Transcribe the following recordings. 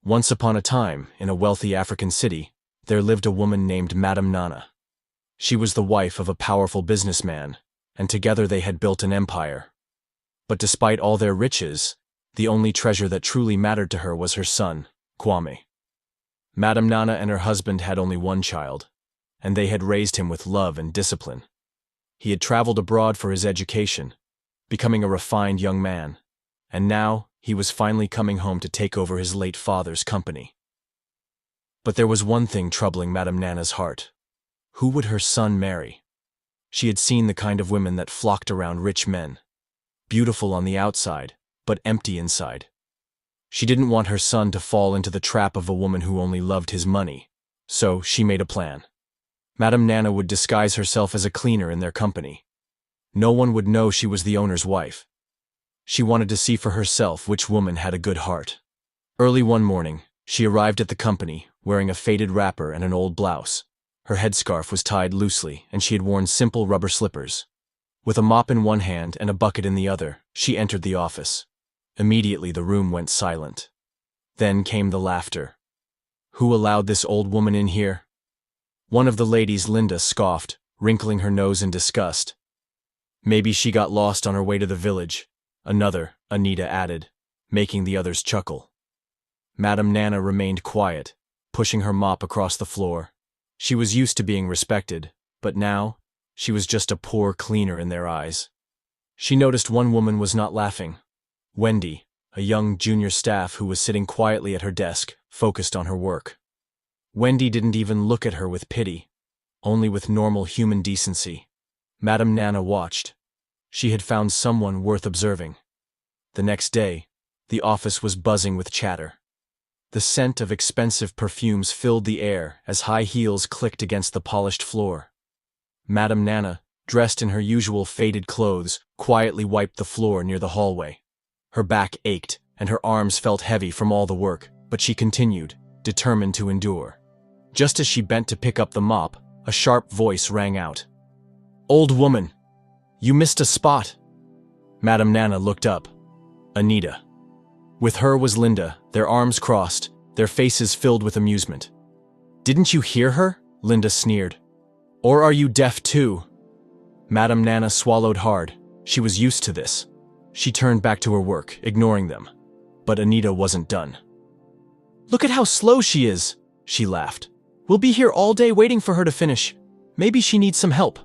Once upon a time, in a wealthy African city, there lived a woman named Madam Nana. She was the wife of a powerful businessman, and together they had built an empire. But despite all their riches, the only treasure that truly mattered to her was her son, Kwame. Madam Nana and her husband had only one child, and they had raised him with love and discipline. He had traveled abroad for his education, becoming a refined young man, and now he was finally coming home to take over his late father's company. But there was one thing troubling Madam Nana's heart. Who would her son marry? She had seen the kind of women that flocked around rich men, beautiful on the outside, but empty inside. She didn't want her son to fall into the trap of a woman who only loved his money, so she made a plan. Madam Nana would disguise herself as a cleaner in their company. No one would know she was the owner's wife. She wanted to see for herself which woman had a good heart. Early one morning, she arrived at the company, wearing a faded wrapper and an old blouse. Her headscarf was tied loosely, and she had worn simple rubber slippers. With a mop in one hand and a bucket in the other, she entered the office. Immediately the room went silent. Then came the laughter. Who allowed this old woman in here? One of the ladies, Linda, scoffed, wrinkling her nose in disgust. Maybe she got lost on her way to the village. Another, Anita, added, making the others chuckle. Madam Nana remained quiet, pushing her mop across the floor. She was used to being respected, but now, she was just a poor cleaner in their eyes. She noticed one woman was not laughing. Wendy, a young junior staff who was sitting quietly at her desk, focused on her work. Wendy didn't even look at her with pity, only with normal human decency. Madam Nana watched. She had found someone worth observing. The next day, the office was buzzing with chatter. The scent of expensive perfumes filled the air as high heels clicked against the polished floor. Madam Nana, dressed in her usual faded clothes, quietly wiped the floor near the hallway. Her back ached, and her arms felt heavy from all the work, but she continued, determined to endure. Just as she bent to pick up the mop, a sharp voice rang out. "Old woman, you missed a spot." Madam Nana looked up. Anita. With her was Linda, their arms crossed, their faces filled with amusement. "Didn't you hear her?" Linda sneered. "Or are you deaf too?" Madam Nana swallowed hard. She was used to this. She turned back to her work, ignoring them. But Anita wasn't done. "Look at how slow she is," she laughed. "We'll be here all day waiting for her to finish. Maybe she needs some help."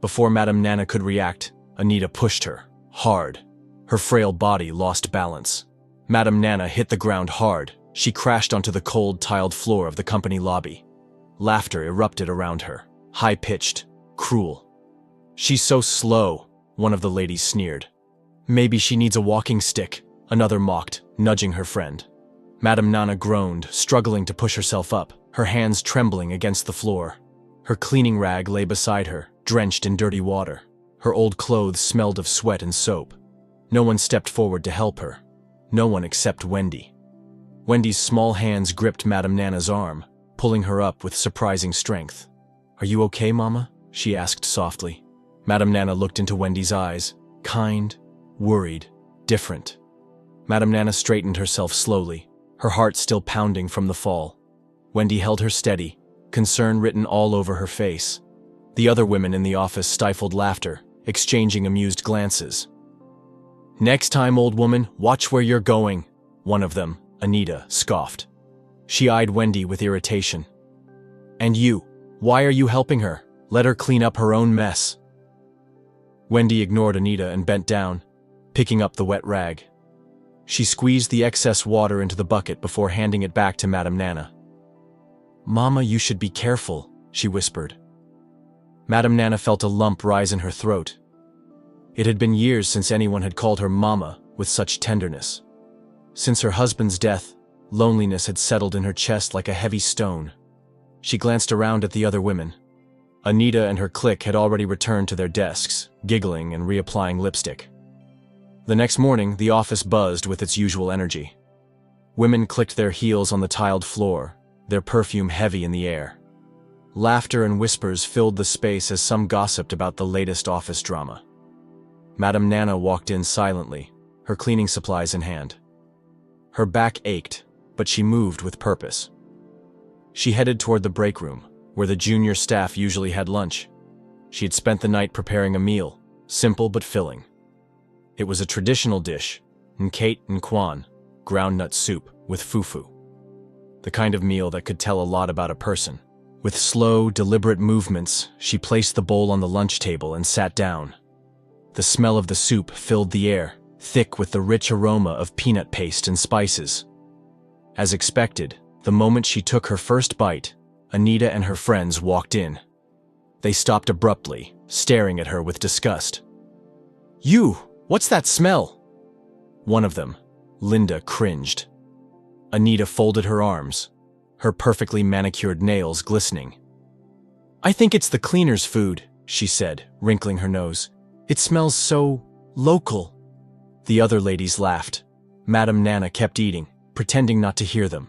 Before Madam Nana could react, Anita pushed her, hard. Her frail body lost balance. Madam Nana hit the ground hard. She crashed onto the cold, tiled floor of the company lobby. Laughter erupted around her, high-pitched, cruel. "She's so slow," one of the ladies sneered. "Maybe she needs a walking stick," another mocked, nudging her friend. Madam Nana groaned, struggling to push herself up, her hands trembling against the floor. Her cleaning rag lay beside her, drenched in dirty water. Her old clothes smelled of sweat and soap. No one stepped forward to help her. No one except Wendy. Wendy's small hands gripped Madam Nana's arm, pulling her up with surprising strength. "Are you okay, Mama?" she asked softly. Madam Nana looked into Wendy's eyes, kind, worried, different. Madam Nana straightened herself slowly, her heart still pounding from the fall. Wendy held her steady, concern written all over her face. The other women in the office stifled laughter, exchanging amused glances. "Next time, old woman, watch where you're going," one of them, Anita, scoffed. She eyed Wendy with irritation. "And you, why are you helping her? Let her clean up her own mess." Wendy ignored Anita and bent down, picking up the wet rag. She squeezed the excess water into the bucket before handing it back to Madam Nana. "Mama, you should be careful," she whispered. Madam Nana felt a lump rise in her throat. It had been years since anyone had called her Mama with such tenderness. Since her husband's death, loneliness had settled in her chest like a heavy stone. She glanced around at the other women. Anita and her clique had already returned to their desks, giggling and reapplying lipstick. The next morning, the office buzzed with its usual energy. Women clicked their heels on the tiled floor, their perfume heavy in the air. Laughter and whispers filled the space as some gossiped about the latest office drama. Madam Nana walked in silently, her cleaning supplies in hand. Her back ached, but she moved with purpose. She headed toward the break room, where the junior staff usually had lunch. She had spent the night preparing a meal, simple but filling. It was a traditional dish, nkate and kwan, groundnut soup with fufu. The kind of meal that could tell a lot about a person. With slow, deliberate movements, she placed the bowl on the lunch table and sat down. The smell of the soup filled the air, thick with the rich aroma of peanut paste and spices. As expected, the moment she took her first bite, Anita and her friends walked in. They stopped abruptly, staring at her with disgust. "You! What's that smell?" One of them, Linda, cringed. Anita folded her arms, her perfectly manicured nails glistening. "I think it's the cleaner's food," she said, wrinkling her nose. "It smells so local." The other ladies laughed. Madam Nana kept eating, pretending not to hear them.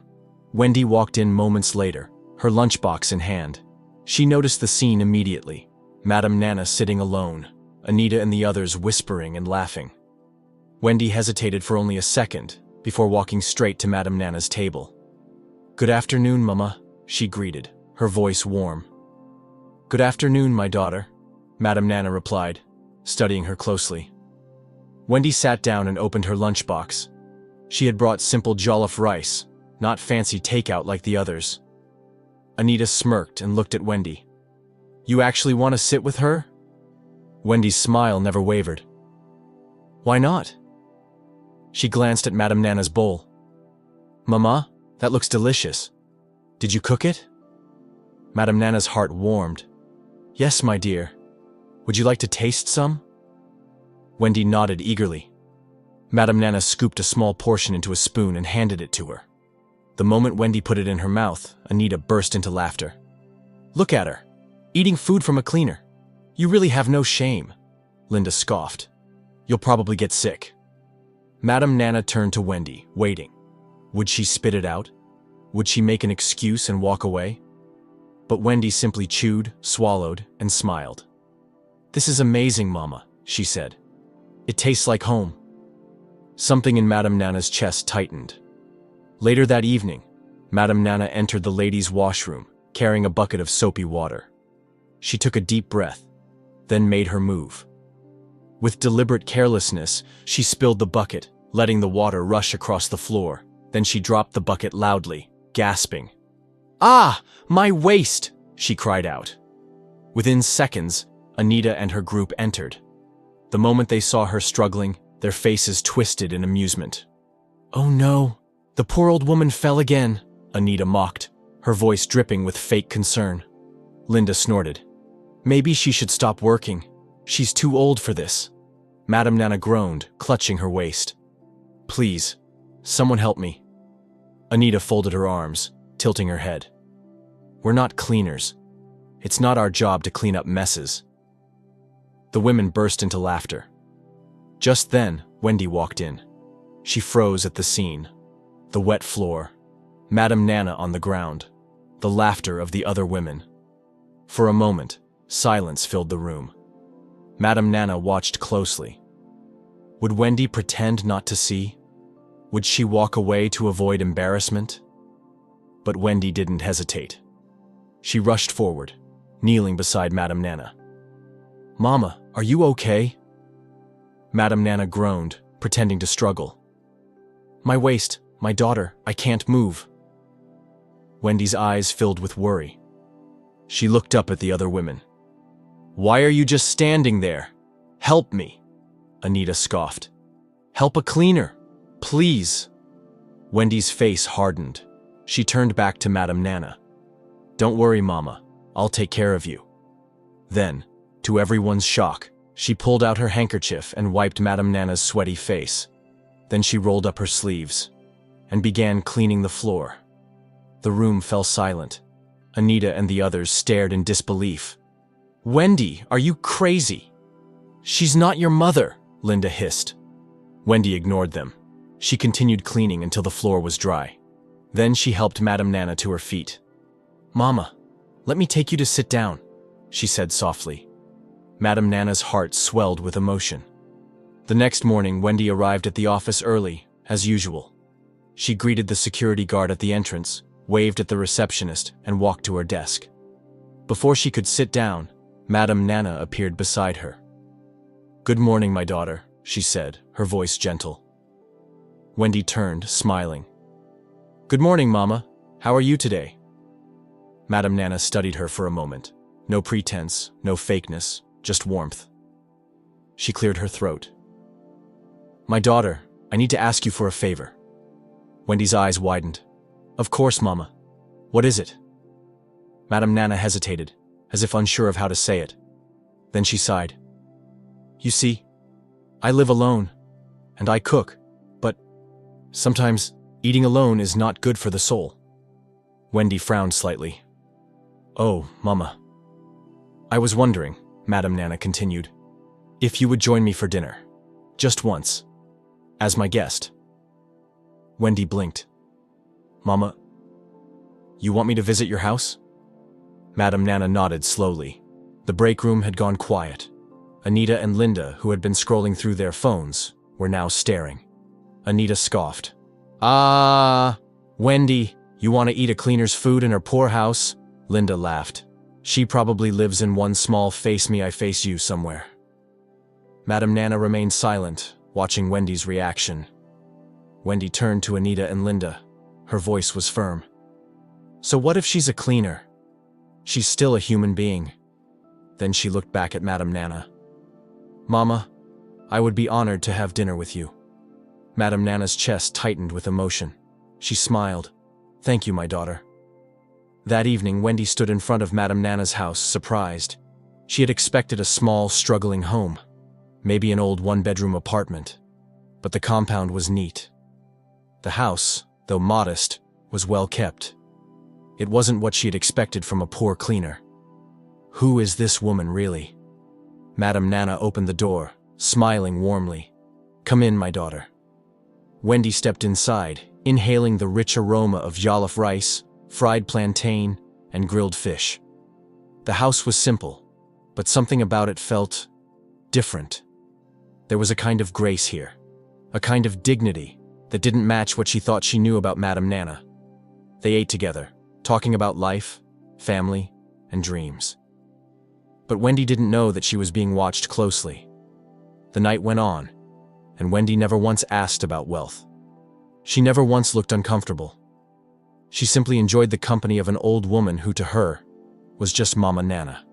Wendy walked in moments later, her lunchbox in hand. She noticed the scene immediately. Madam Nana sitting alone, Anita and the others whispering and laughing. Wendy hesitated for only a second before walking straight to Madam Nana's table. "Good afternoon, Mama," she greeted, her voice warm. "Good afternoon, my daughter," Madam Nana replied, studying her closely. Wendy sat down and opened her lunchbox. She had brought simple jollof rice, not fancy takeout like the others. Anita smirked and looked at Wendy. "You actually want to sit with her?" Wendy's smile never wavered. "Why not?" She glanced at Madam Nana's bowl. "Mama, that looks delicious. Did you cook it?" Madam Nana's heart warmed. "Yes, my dear. Would you like to taste some?" Wendy nodded eagerly. Madam Nana scooped a small portion into a spoon and handed it to her. The moment Wendy put it in her mouth, Anita burst into laughter. "Look at her, eating food from a cleaner. You really have no shame," Linda scoffed. "You'll probably get sick." Madam Nana turned to Wendy, waiting. Would she spit it out? Would she make an excuse and walk away? But Wendy simply chewed, swallowed, and smiled. "This is amazing, Mama," she said. "It tastes like home." Something in Madam Nana's chest tightened. Later that evening, Madam Nana entered the ladies' washroom, carrying a bucket of soapy water. She took a deep breath, then made her move. With deliberate carelessness, she spilled the bucket, letting the water rush across the floor. Then she dropped the bucket loudly, gasping. "Ah, my waist!" she cried out. Within seconds, Anita and her group entered. The moment they saw her struggling, their faces twisted in amusement. "Oh no, the poor old woman fell again," Anita mocked, her voice dripping with fake concern. Linda snorted. "Maybe she should stop working. She's too old for this." Madam Nana groaned, clutching her waist. "Please, someone help me." Anita folded her arms, tilting her head. "We're not cleaners. It's not our job to clean up messes." The women burst into laughter. Just then, Wendy walked in. She froze at the scene. The wet floor, Madam Nana on the ground, the laughter of the other women. For a moment, silence filled the room. Madam Nana watched closely. Would Wendy pretend not to see? Would she walk away to avoid embarrassment? But Wendy didn't hesitate. She rushed forward, kneeling beside Madam Nana. "Mama, are you okay?" Madam Nana groaned, pretending to struggle. "My waist, my daughter, I can't move." Wendy's eyes filled with worry. She looked up at the other women. "Why are you just standing there? Help me," Anita scoffed. "Help a cleaner, please." Wendy's face hardened. She turned back to Madam Nana. "Don't worry, Mama. I'll take care of you." Then, to everyone's shock, she pulled out her handkerchief and wiped Madam Nana's sweaty face. Then she rolled up her sleeves and began cleaning the floor. The room fell silent. Anita and the others stared in disbelief. "Wendy, are you crazy?" "She's not your mother," Linda hissed. Wendy ignored them. She continued cleaning until the floor was dry. Then she helped Madam Nana to her feet. "Mama, let me take you to sit down," she said softly. Madam Nana's heart swelled with emotion. The next morning, Wendy arrived at the office early, as usual. She greeted the security guard at the entrance, waved at the receptionist, and walked to her desk. Before she could sit down, Madam Nana appeared beside her. "Good morning, my daughter," she said, her voice gentle. Wendy turned, smiling. "Good morning, Mama. How are you today?" Madam Nana studied her for a moment. No pretense, no fakeness, just warmth. She cleared her throat. "My daughter, I need to ask you for a favor." Wendy's eyes widened. "Of course, Mama. What is it?" Madam Nana hesitated, as if unsure of how to say it. Then she sighed. "You see, I live alone, and I cook, but sometimes eating alone is not good for the soul." Wendy frowned slightly. "Oh, Mama. I was wondering," Madam Nana continued, "if you would join me for dinner. Just once. As my guest." Wendy blinked. "Mama, you want me to visit your house?" Madam Nana nodded slowly. The break room had gone quiet. Anita and Linda, who had been scrolling through their phones, were now staring. Anita scoffed. "Ah, Wendy, you want to eat a cleaner's food in her poor house?" Linda laughed. "She probably lives in one small face me I face you somewhere." Madam Nana remained silent, watching Wendy's reaction. Wendy turned to Anita and Linda. Her voice was firm. "So what if she's a cleaner? She's still a human being." Then she looked back at Madam Nana. "Mama, I would be honored to have dinner with you." Madam Nana's chest tightened with emotion. She smiled. "Thank you, my daughter." That evening, Wendy stood in front of Madam Nana's house, surprised. She had expected a small, struggling home, maybe an old one-bedroom apartment. But the compound was neat. The house, though modest, was well kept. It wasn't what she had expected from a poor cleaner. Who is this woman, really? Madam Nana opened the door, smiling warmly. "Come in, my daughter." Wendy stepped inside, inhaling the rich aroma of jollof rice, fried plantain, and grilled fish. The house was simple, but something about it felt different. There was a kind of grace here, a kind of dignity that didn't match what she thought she knew about Madam Nana. They ate together, talking about life, family, and dreams. But Wendy didn't know that she was being watched closely. The night went on, and Wendy never once asked about wealth. She never once looked uncomfortable. She simply enjoyed the company of an old woman who, to her, was just Mama Nana.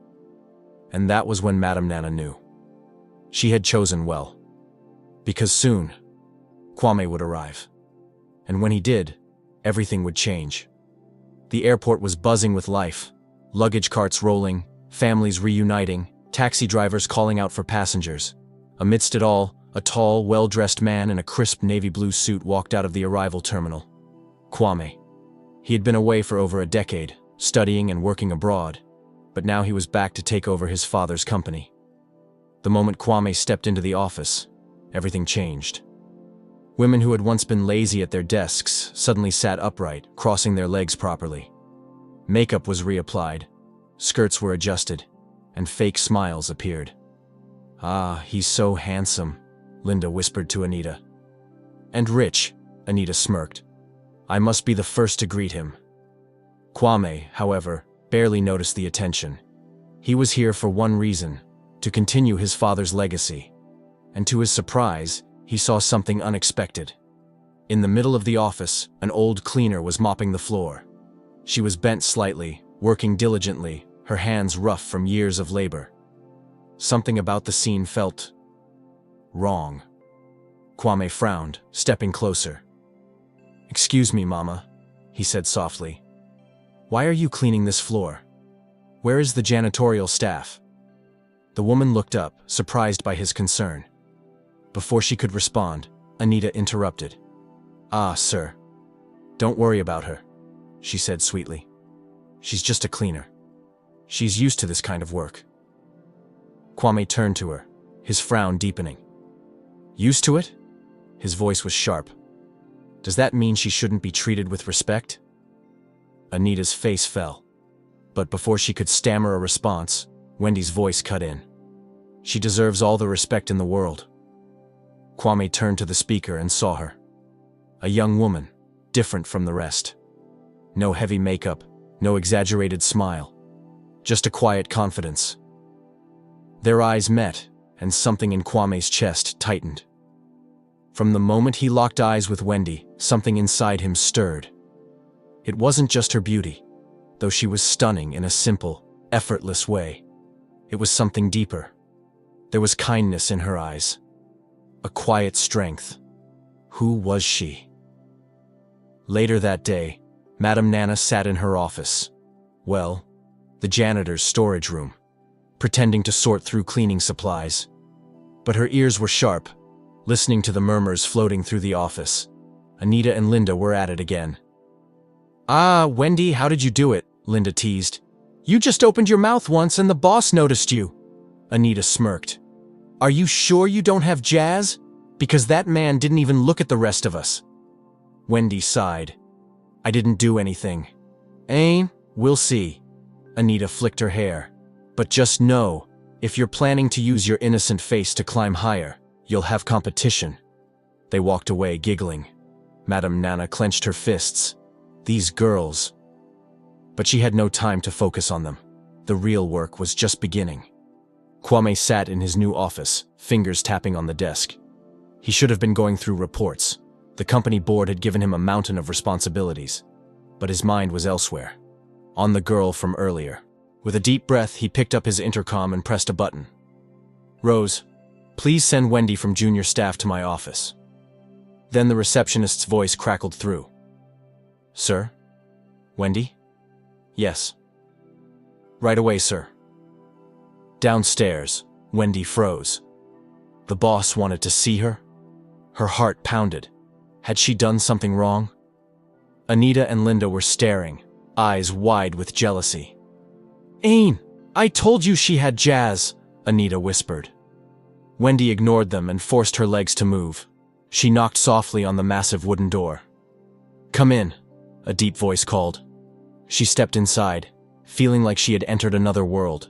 And that was when Madam Nana knew. She had chosen well. Because soon, Kwame would arrive. And when he did, everything would change. The airport was buzzing with life, luggage carts rolling, families reuniting, taxi drivers calling out for passengers. Amidst it all, a tall, well-dressed man in a crisp navy blue suit walked out of the arrival terminal. Kwame. He had been away for over a decade, studying and working abroad, but now he was back to take over his father's company. The moment Kwame stepped into the office, everything changed. Women who had once been lazy at their desks suddenly sat upright, crossing their legs properly. Makeup was reapplied, skirts were adjusted, and fake smiles appeared. "Ah, he's so handsome," Linda whispered to Anita. "And rich," Anita smirked. "I must be the first to greet him." Kwame, however, barely noticed the attention. He was here for one reason, to continue his father's legacy. And to his surprise, he saw something unexpected. In the middle of the office, an old cleaner was mopping the floor. She was bent slightly, working diligently, her hands rough from years of labor. Something about the scene felt wrong. Kwame frowned, stepping closer. "Excuse me, Mama," he said softly. "Why are you cleaning this floor? Where is the janitorial staff?" The woman looked up, surprised by his concern. Before she could respond, Anita interrupted. "Ah, sir. Don't worry about her," she said sweetly. "She's just a cleaner. She's used to this kind of work." Kwame turned to her, his frown deepening. "Used to it?" His voice was sharp. "Does that mean she shouldn't be treated with respect?" Anita's face fell. But before she could stammer a response, Wendy's voice cut in. "She deserves all the respect in the world." Kwame turned to the speaker and saw her. A young woman, different from the rest. No heavy makeup, no exaggerated smile. Just a quiet confidence. Their eyes met, and something in Kwame's chest tightened. From the moment he locked eyes with Wendy, something inside him stirred. It wasn't just her beauty, though she was stunning in a simple, effortless way. It was something deeper. There was kindness in her eyes. A quiet strength. Who was she? Later that day, Madam Nana sat in her office. Well, the janitor's storage room, pretending to sort through cleaning supplies. But her ears were sharp, listening to the murmurs floating through the office. Anita and Linda were at it again. "Ah, Wendy, how did you do it?" Linda teased. "You just opened your mouth once and the boss noticed you." Anita smirked. "Are you sure you don't have jazz? Because that man didn't even look at the rest of us." Wendy sighed. "I didn't do anything." We'll see." Anita flicked her hair. "But just know, if you're planning to use your innocent face to climb higher, you'll have competition." They walked away giggling. Madam Nana clenched her fists. These girls. But she had no time to focus on them. The real work was just beginning. Kwame sat in his new office, fingers tapping on the desk. He should have been going through reports. The company board had given him a mountain of responsibilities. But his mind was elsewhere. On the girl from earlier. With a deep breath, he picked up his intercom and pressed a button. "Rose, please send Wendy from junior staff to my office." Then the receptionist's voice crackled through. "Sir? Wendy?" "Yes." "Right away, sir." Downstairs, Wendy froze. The boss wanted to see her. Her heart pounded. Had she done something wrong? Anita and Linda were staring, eyes wide with jealousy. I told you she had jazz," Anita whispered. Wendy ignored them and forced her legs to move. She knocked softly on the massive wooden door. "Come in," a deep voice called. She stepped inside, feeling like she had entered another world.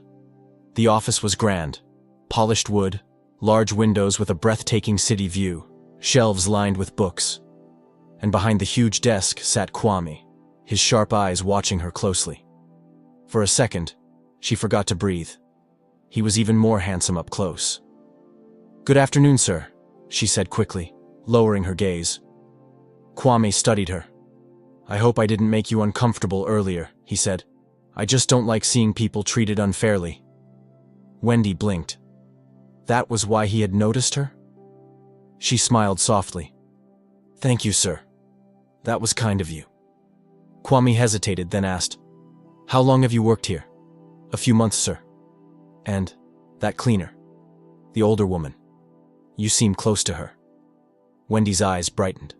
The office was grand. Polished wood, large windows with a breathtaking city view, shelves lined with books. And behind the huge desk sat Kwame, his sharp eyes watching her closely. For a second, she forgot to breathe. He was even more handsome up close. "Good afternoon, sir," she said quickly, lowering her gaze. Kwame studied her. "I hope I didn't make you uncomfortable earlier," he said. "I just don't like seeing people treated unfairly." Wendy blinked. That was why he had noticed her? She smiled softly. "Thank you, sir. That was kind of you." Kwame hesitated, then asked, "How long have you worked here?" "A few months, sir." "And that cleaner, the older woman, you seem close to her." Wendy's eyes brightened.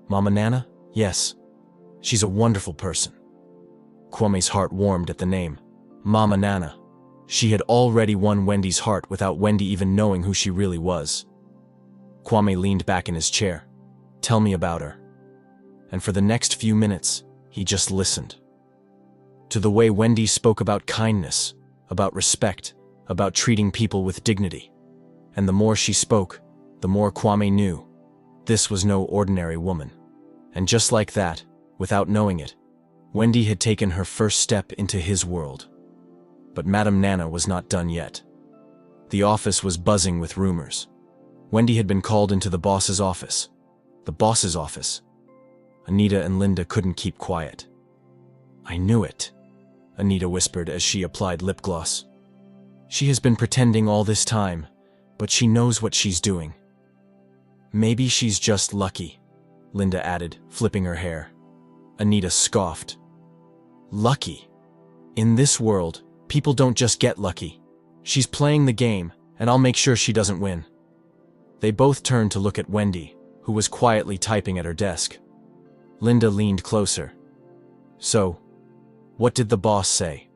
"Mama Nana? Yes. She's a wonderful person." Kwame's heart warmed at the name. Mama Nana. She had already won Wendy's heart without Wendy even knowing who she really was. Kwame leaned back in his chair. "Tell me about her." And for the next few minutes, he just listened. To the way Wendy spoke about kindness, about respect, about treating people with dignity. And the more she spoke, the more Kwame knew. This was no ordinary woman. And just like that, without knowing it, Wendy had taken her first step into his world. But Madam Nana was not done yet. The office was buzzing with rumors. Wendy had been called into the boss's office. The boss's office. Anita and Linda couldn't keep quiet. "I knew it," Anita whispered as she applied lip gloss. "She has been pretending all this time, but she knows what she's doing." "Maybe she's just lucky," Linda added, flipping her hair. Anita scoffed. "Lucky? In this world, people don't just get lucky. She's playing the game, and I'll make sure she doesn't win." They both turned to look at Wendy, who was quietly typing at her desk. Linda leaned closer. "So, what did the boss say?"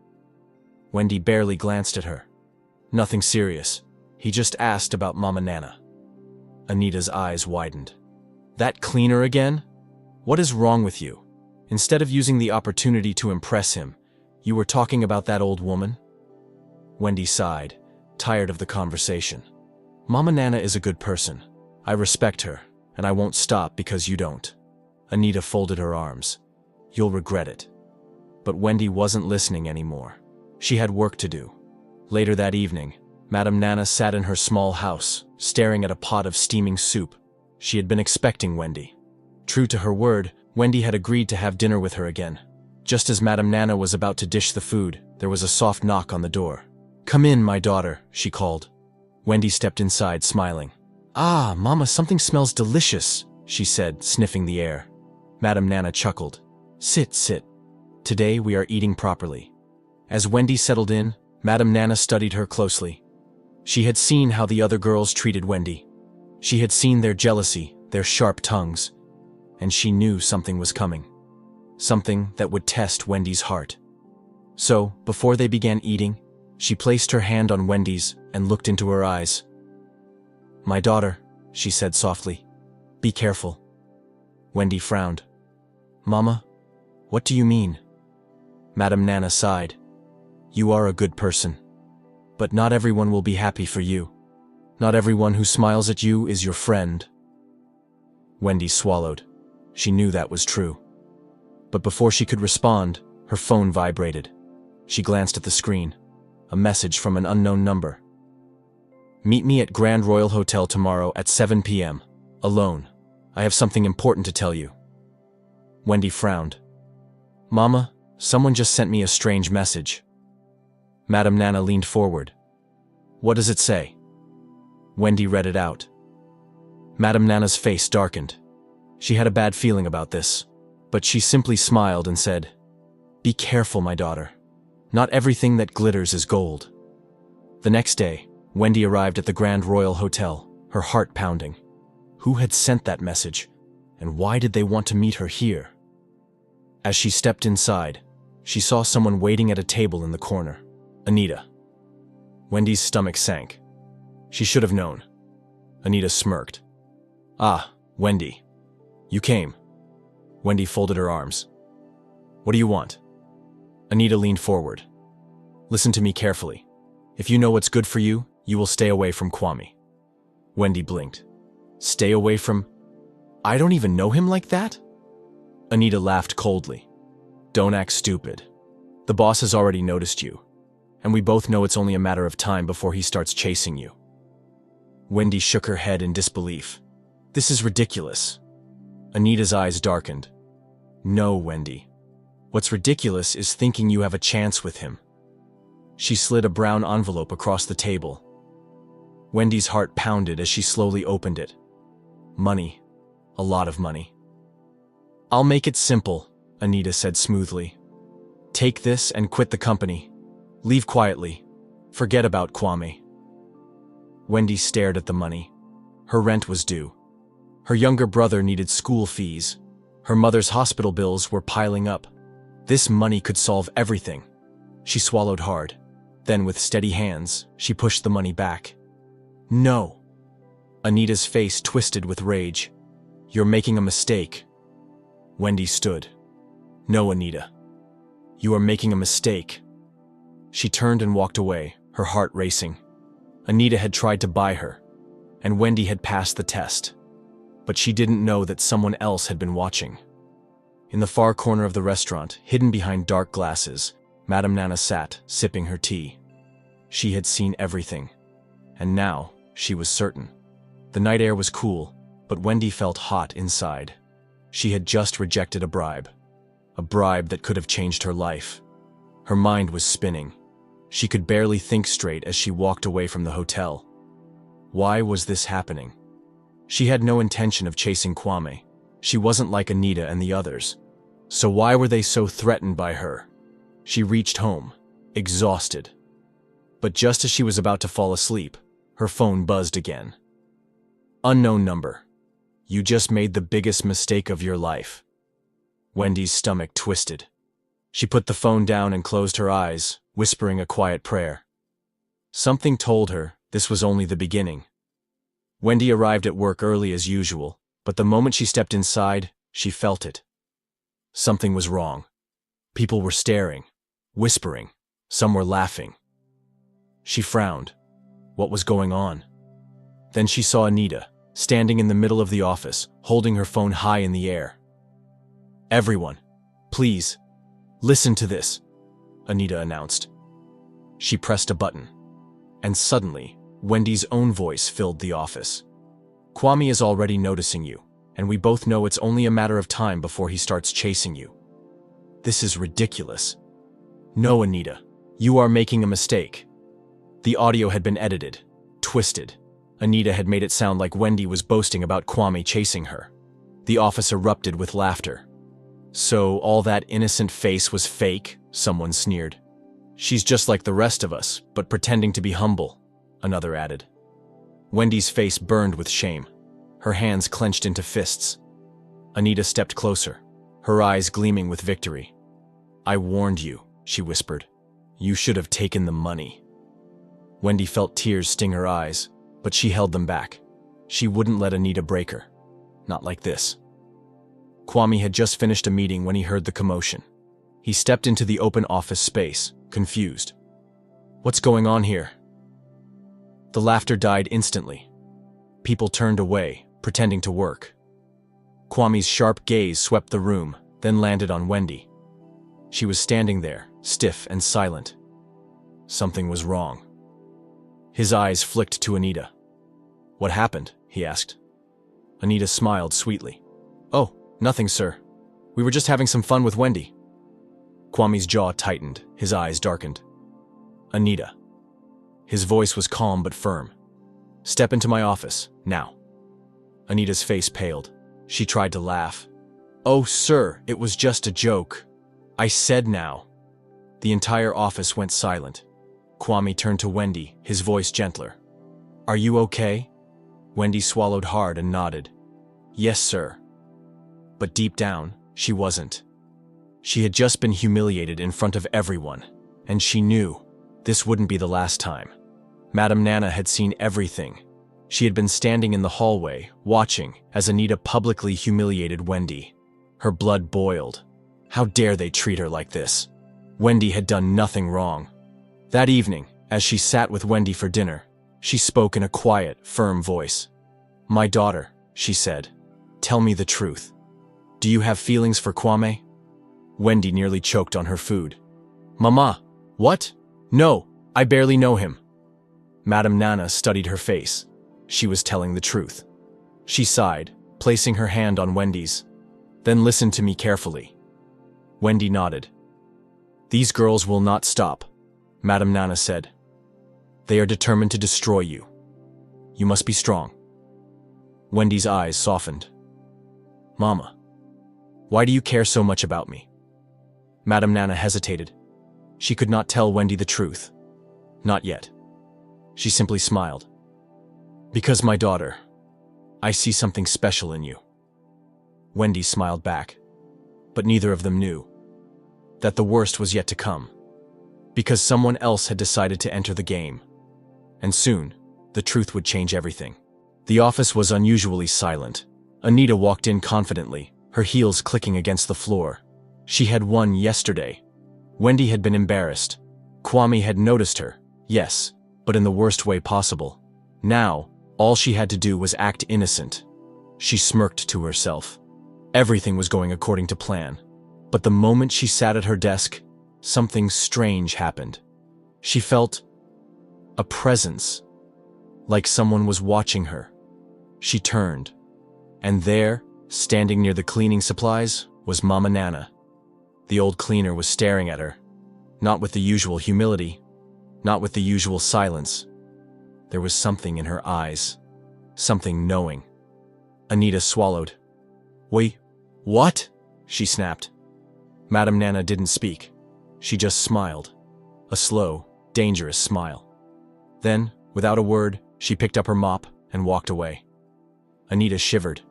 Wendy barely glanced at her. "Nothing serious. He just asked about Mama Nana." Anita's eyes widened. "That cleaner again? What is wrong with you? Instead of using the opportunity to impress him, you were talking about that old woman?" Wendy sighed, tired of the conversation. "Mama Nana is a good person. I respect her, and I won't stop because you don't." Anita folded her arms. You'll regret it. But Wendy wasn't listening anymore. She had work to do. Later that evening, Madam Nana sat in her small house, staring at a pot of steaming soup. She had been expecting Wendy. True to her word, Wendy had agreed to have dinner with her again. Just as Madam Nana was about to dish the food, there was a soft knock on the door. Come in, my daughter, she called. Wendy stepped inside, smiling. Ah, Mama, something smells delicious, she said, sniffing the air. Madam Nana chuckled. Sit, sit. Today we are eating properly. As Wendy settled in, Madam Nana studied her closely. She had seen how the other girls treated Wendy. She had seen their jealousy, their sharp tongues, and she knew something was coming. Something that would test Wendy's heart. So, before they began eating, she placed her hand on Wendy's and looked into her eyes. My daughter, she said softly, be careful. Wendy frowned. Mama, what do you mean? Madam Nana sighed. You are a good person. But not everyone will be happy for you. Not everyone who smiles at you is your friend. Wendy swallowed. She knew that was true. But before she could respond, her phone vibrated. She glanced at the screen. A message from an unknown number. Meet me at Grand Royal Hotel tomorrow at 7 p.m. Alone. I have something important to tell you. Wendy frowned. Mama, someone just sent me a strange message. Madam Nana leaned forward. What does it say? Wendy read it out. Madam Nana's face darkened. She had a bad feeling about this, but she simply smiled and said, Be careful, my daughter. Not everything that glitters is gold. The next day, Wendy arrived at the Grand Royal Hotel, her heart pounding. Who had sent that message, and why did they want to meet her here? As she stepped inside, she saw someone waiting at a table in the corner. Anita. Wendy's stomach sank. She should have known. Anita smirked. Ah, Wendy. You came. Wendy folded her arms. What do you want? Anita leaned forward. Listen to me carefully. If you know what's good for you, you will stay away from Kwame. Wendy blinked. Stay away from... I don't even know him like that? Anita laughed coldly. Don't act stupid. The boss has already noticed you, and we both know it's only a matter of time before he starts chasing you. Wendy shook her head in disbelief. This is ridiculous. Anita's eyes darkened. No, Wendy. What's ridiculous is thinking you have a chance with him. She slid a brown envelope across the table. Wendy's heart pounded as she slowly opened it. Money. A lot of money. I'll make it simple, Anita said smoothly. Take this and quit the company. Leave quietly. Forget about Kwame. Wendy stared at the money. Her rent was due. Her younger brother needed school fees. Her mother's hospital bills were piling up. This money could solve everything. She swallowed hard. Then, with steady hands, she pushed the money back. No. Anita's face twisted with rage. You're making a mistake. Wendy stood. No, Anita. You are making a mistake. She turned and walked away, her heart racing. Anita had tried to buy her, and Wendy had passed the test. But she didn't know that someone else had been watching. In the far corner of the restaurant, hidden behind dark glasses, Madam Nana sat, sipping her tea. She had seen everything, and now she was certain. The night air was cool, but Wendy felt hot inside. She had just rejected a bribe that could have changed her life. Her mind was spinning. She could barely think straight as she walked away from the hotel. Why was this happening? She had no intention of chasing Kwame. She wasn't like Anita and the others. So why were they so threatened by her? She reached home, exhausted. But just as she was about to fall asleep, her phone buzzed again. Unknown number. You just made the biggest mistake of your life. Wendy's stomach twisted. She put the phone down and closed her eyes, whispering a quiet prayer. Something told her this was only the beginning. Wendy arrived at work early as usual, but the moment she stepped inside, she felt it. Something was wrong. People were staring, whispering. Some were laughing. She frowned. What was going on? Then she saw Anita, standing in the middle of the office, holding her phone high in the air. Everyone, please, listen to this, Anita announced. She pressed a button, and suddenly, Wendy's own voice filled the office. Kwame is already noticing you, and we both know it's only a matter of time before he starts chasing you. This is ridiculous. No, Anita, you are making a mistake. The audio had been edited, twisted. Anita had made it sound like Wendy was boasting about Kwame chasing her. The office erupted with laughter. So all that innocent face was fake, someone sneered. She's just like the rest of us, but pretending to be humble, another added. Wendy's face burned with shame. Her hands clenched into fists. Anita stepped closer, her eyes gleaming with victory. I warned you, she whispered. You should have taken the money. Wendy felt tears sting her eyes, but she held them back. She wouldn't let Anita break her. Not like this. Kwame had just finished a meeting when he heard the commotion. He stepped into the open office space, confused. What's going on here? The laughter died instantly. People turned away, pretending to work. Kwame's sharp gaze swept the room, then landed on Wendy. She was standing there, stiff and silent. Something was wrong. His eyes flicked to Anita. What happened? He asked. Anita smiled sweetly. Oh, nothing, sir. We were just having some fun with Wendy. Kwame's jaw tightened, his eyes darkened. Anita. His voice was calm but firm. Step into my office, now. Anita's face paled. She tried to laugh. Oh, sir, it was just a joke. I said now. The entire office went silent. Kwame turned to Wendy, his voice gentler. Are you okay? Wendy swallowed hard and nodded. Yes, sir. But deep down, she wasn't. She had just been humiliated in front of everyone, and she knew this wouldn't be the last time. Madam Nana had seen everything. She had been standing in the hallway, watching as Anita publicly humiliated Wendy. Her blood boiled. How dare they treat her like this? Wendy had done nothing wrong. That evening, as she sat with Wendy for dinner, she spoke in a quiet, firm voice. My daughter, she said, tell me the truth. Do you have feelings for Kwame? Wendy nearly choked on her food. Mama, what? No, I barely know him. Madam Nana studied her face. She was telling the truth. She sighed, placing her hand on Wendy's. Then listen to me carefully. Wendy nodded. These girls will not stop, Madam Nana said. They are determined to destroy you. You must be strong. Wendy's eyes softened. Mama, why do you care so much about me? Madam Nana hesitated. She could not tell Wendy the truth. Not yet. She simply smiled. Because, my daughter, I see something special in you. Wendy smiled back. But neither of them knew that the worst was yet to come. Because someone else had decided to enter the game. And soon, the truth would change everything. The office was unusually silent. Anita walked in confidently, her heels clicking against the floor. She had won yesterday. Wendy had been embarrassed. Kwame had noticed her, yes, but in the worst way possible. Now, all she had to do was act innocent. She smirked to herself. Everything was going according to plan. But the moment she sat at her desk, something strange happened. She felt a presence, like someone was watching her. She turned, and there, standing near the cleaning supplies, was Mama Nana. The old cleaner was staring at her, not with the usual humility, not with the usual silence. There was something in her eyes, something knowing. Anita swallowed. Wait, what? She snapped. Madam Nana didn't speak. She just smiled. A slow, dangerous smile. Then, without a word, she picked up her mop and walked away. Anita shivered.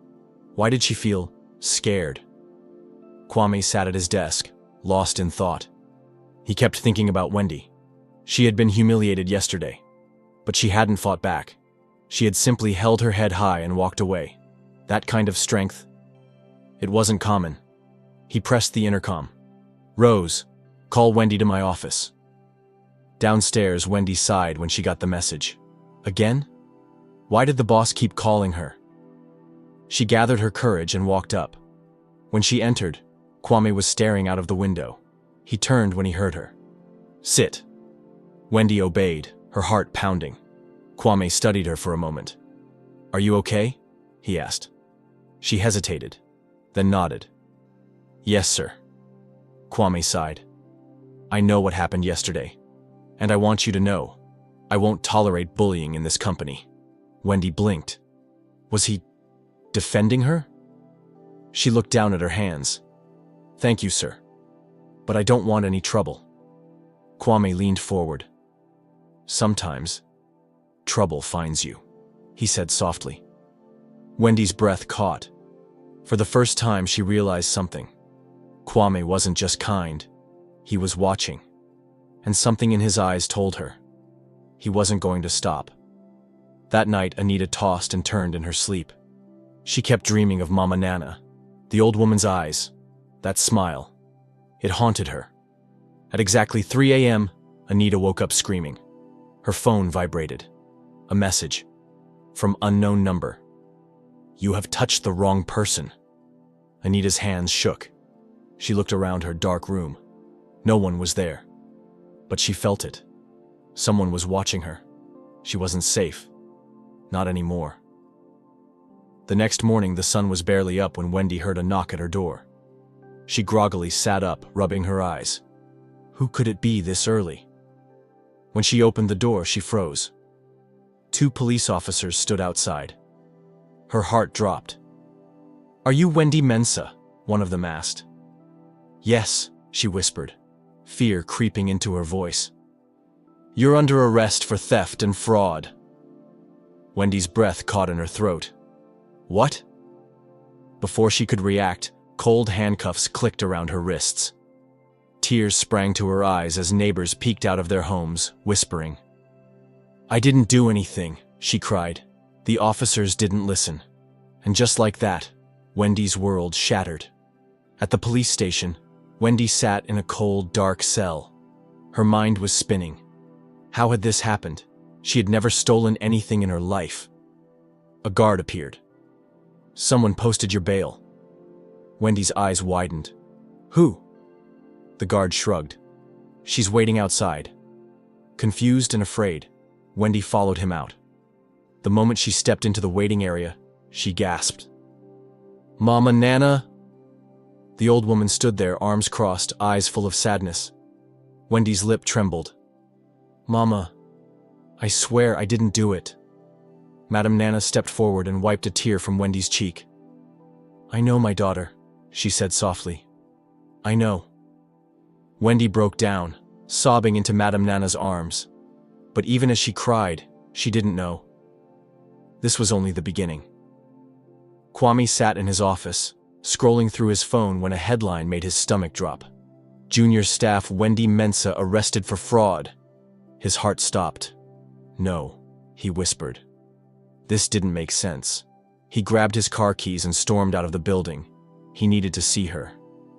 Why did she feel scared? Kwame sat at his desk, lost in thought. He kept thinking about Wendy. She had been humiliated yesterday, but she hadn't fought back. She had simply held her head high and walked away. That kind of strength, it wasn't common. He pressed the intercom. Rose, call Wendy to my office. Downstairs, Wendy sighed when she got the message. Again? Why did the boss keep calling her? She gathered her courage and walked up. When she entered, Kwame was staring out of the window. He turned when he heard her. "Sit." Wendy obeyed, her heart pounding. Kwame studied her for a moment. "Are you okay?" he asked. She hesitated, then nodded. "Yes, sir." Kwame sighed. "I know what happened yesterday, and I want you to know, I won't tolerate bullying in this company." Wendy blinked. Was he defending her? She looked down at her hands. "Thank you, sir. But I don't want any trouble." Kwame leaned forward. "Sometimes, trouble finds you," he said softly. Wendy's breath caught. For the first time, she realized something. Kwame wasn't just kind. He was watching. And something in his eyes told her he wasn't going to stop. That night, Anita tossed and turned in her sleep. She kept dreaming of Mama Nana, the old woman's eyes, that smile. It haunted her. At exactly 3 a.m., Anita woke up screaming. Her phone vibrated. A message. From unknown number. "You have touched the wrong person." Anita's hands shook. She looked around her dark room. No one was there. But she felt it. Someone was watching her. She wasn't safe. Not anymore. The next morning, the sun was barely up when Wendy heard a knock at her door. She groggily sat up, rubbing her eyes. Who could it be this early? When she opened the door, she froze. 2 police officers stood outside. Her heart dropped. "Are you Wendy Mensah?" one of them asked. "Yes," she whispered, fear creeping into her voice. "You're under arrest for theft and fraud." Wendy's breath caught in her throat. "What?" Before she could react, cold handcuffs clicked around her wrists. Tears sprang to her eyes as neighbors peeked out of their homes, whispering. "I didn't do anything," she cried. The officers didn't listen. And just like that, Wendy's world shattered. At the police station, Wendy sat in a cold, dark cell. Her mind was spinning. How had this happened? She had never stolen anything in her life. A guard appeared. "Someone posted your bail." Wendy's eyes widened. "Who?" The guard shrugged. "She's waiting outside." Confused and afraid, Wendy followed him out. The moment she stepped into the waiting area, she gasped. "Mama Nana?" The old woman stood there, arms crossed, eyes full of sadness. Wendy's lip trembled. "Mama, I swear I didn't do it." Madam Nana stepped forward and wiped a tear from Wendy's cheek. "I know, my daughter," she said softly. "I know." Wendy broke down, sobbing into Madam Nana's arms. But even as she cried, she didn't know. This was only the beginning. Kwame sat in his office, scrolling through his phone when a headline made his stomach drop. Junior staff Wendy Mensah arrested for fraud. His heart stopped. "No," he whispered. This didn't make sense. He grabbed his car keys and stormed out of the building. He needed to see her.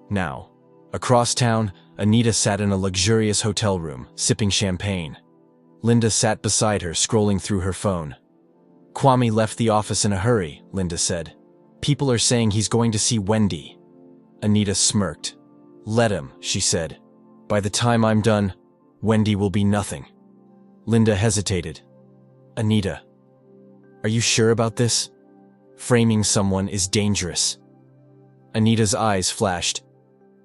Now. Across town, Anita sat in a luxurious hotel room, sipping champagne. Linda sat beside her, scrolling through her phone. "Kwame left the office in a hurry," Linda said. "People are saying he's going to see Wendy." Anita smirked. "Let him," she said. "By the time I'm done, Wendy will be nothing." Linda hesitated. "Anita, are you sure about this? Framing someone is dangerous." Anita's eyes flashed.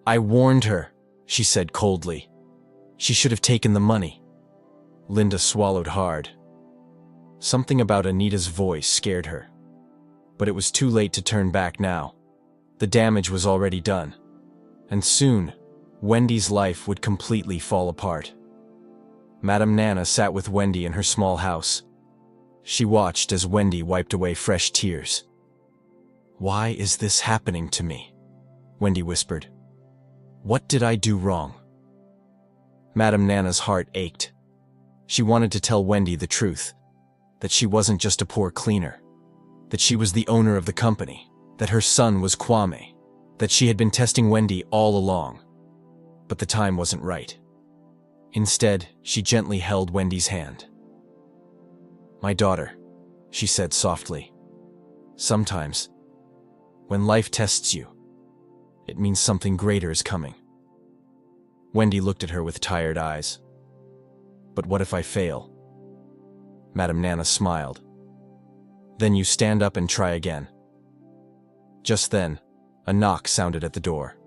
"I warned her," she said coldly. "She should have taken the money." Linda swallowed hard. Something about Anita's voice scared her. But it was too late to turn back now. The damage was already done. And soon, Wendy's life would completely fall apart. Madam Nana sat with Wendy in her small house. She watched as Wendy wiped away fresh tears. "Why is this happening to me?" Wendy whispered. "What did I do wrong?" Madam Nana's heart ached. She wanted to tell Wendy the truth, that she wasn't just a poor cleaner, that she was the owner of the company, that her son was Kwame, that she had been testing Wendy all along. But the time wasn't right. Instead, she gently held Wendy's hand. "My daughter," she said softly, "sometimes, when life tests you, It means something greater is coming. Wendy looked at her with tired eyes. But what if I fail? Madam Nana smiled. Then you stand up and try again. Just then, a knock sounded at the door.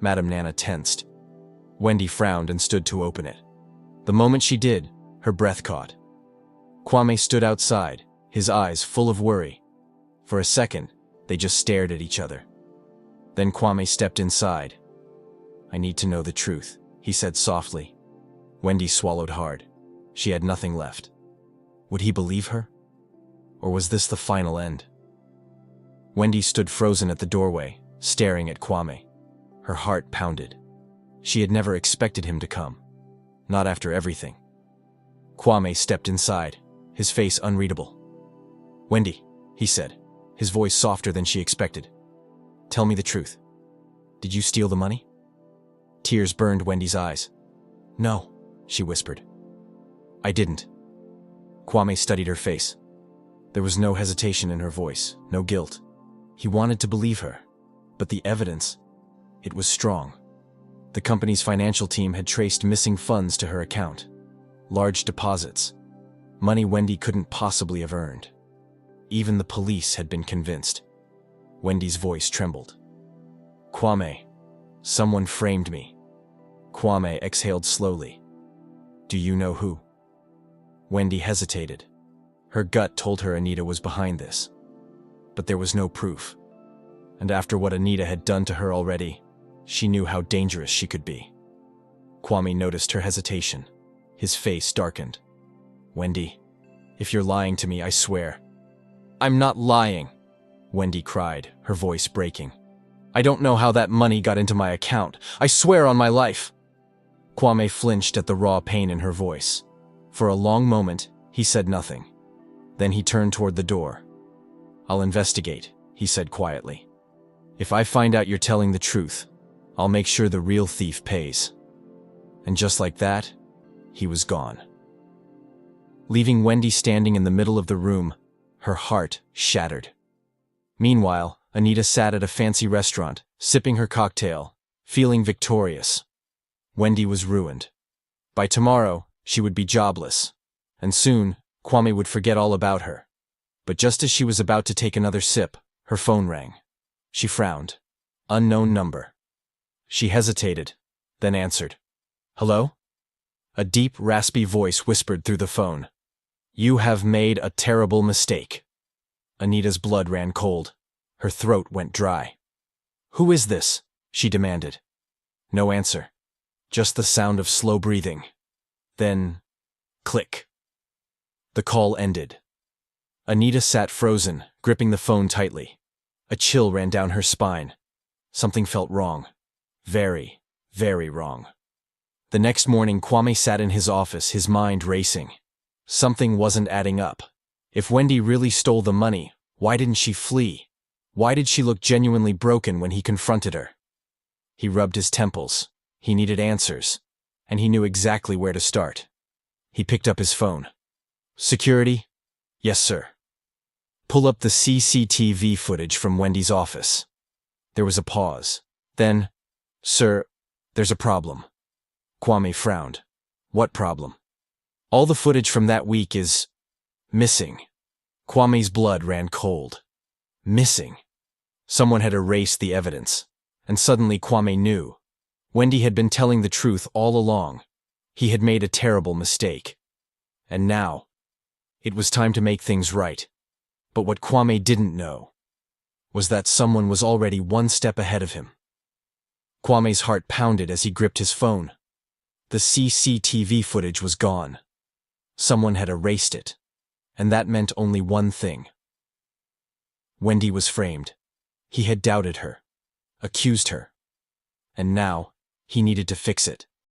Madam Nana tensed. Wendy frowned and stood to open it. The moment she did, her breath caught. Kwame stood outside, his eyes full of worry. For a second, they just stared at each other. Then Kwame stepped inside. I need to know the truth, he said softly. Wendy swallowed hard. She had nothing left. Would he believe her? Or was this the final end? Wendy stood frozen at the doorway, staring at Kwame. Her heart pounded. She had never expected him to come. Not after everything. Kwame stepped inside, his face unreadable. Wendy, he said, his voice softer than she expected. Tell me the truth. Did you steal the money? Tears burned Wendy's eyes. No, she whispered. I didn't. Kwame studied her face. There was no hesitation in her voice, no guilt. He wanted to believe her, but the evidence, it was strong. The company's financial team had traced missing funds to her account. Large deposits. Money Wendy couldn't possibly have earned. Even the police had been convinced. Wendy's voice trembled. Kwame, someone framed me. Kwame exhaled slowly. Do you know who? Wendy hesitated. Her gut told her Anita was behind this. But there was no proof. And after what Anita had done to her already, she knew how dangerous she could be. Kwame noticed her hesitation. His face darkened. Wendy, if you're lying to me, I swear. I'm not lying, Wendy cried, her voice breaking. I don't know how that money got into my account. I swear on my life. Kwame flinched at the raw pain in her voice. For a long moment, he said nothing. Then he turned toward the door. I'll investigate, he said quietly. If I find out you're telling the truth, I'll make sure the real thief pays. And just like that, he was gone. Leaving Wendy standing in the middle of the room, her heart shattered. Meanwhile, Anita sat at a fancy restaurant, sipping her cocktail, feeling victorious. Wendy was ruined. By tomorrow, she would be jobless. And soon, Kwame would forget all about her. But just as she was about to take another sip, her phone rang. She frowned. Unknown number. She hesitated, then answered. Hello? A deep, raspy voice whispered through the phone. You have made a terrible mistake. Anita's blood ran cold. Her throat went dry. Who is this? She demanded. No answer. Just the sound of slow breathing. Then, click. The call ended. Anita sat frozen, gripping the phone tightly. A chill ran down her spine. Something felt wrong. Very, very wrong. The next morning, Kwame sat in his office, his mind racing. Something wasn't adding up. If Wendy really stole the money, why didn't she flee? Why did she look genuinely broken when he confronted her? He rubbed his temples. He needed answers. And he knew exactly where to start. He picked up his phone. Security? Yes, sir. Pull up the CCTV footage from Wendy's office. There was a pause. Then, sir, there's a problem. Kwame frowned. What problem? All the footage from that week is missing. Kwame's blood ran cold. Missing. Someone had erased the evidence. And suddenly Kwame knew. Wendy had been telling the truth all along. He had made a terrible mistake. And now, it was time to make things right. But what Kwame didn't know was that someone was already one step ahead of him. Kwame's heart pounded as he gripped his phone. The CCTV footage was gone. Someone had erased it. And that meant only one thing. Wendy was framed. He had doubted her, accused her. And now, he needed to fix it.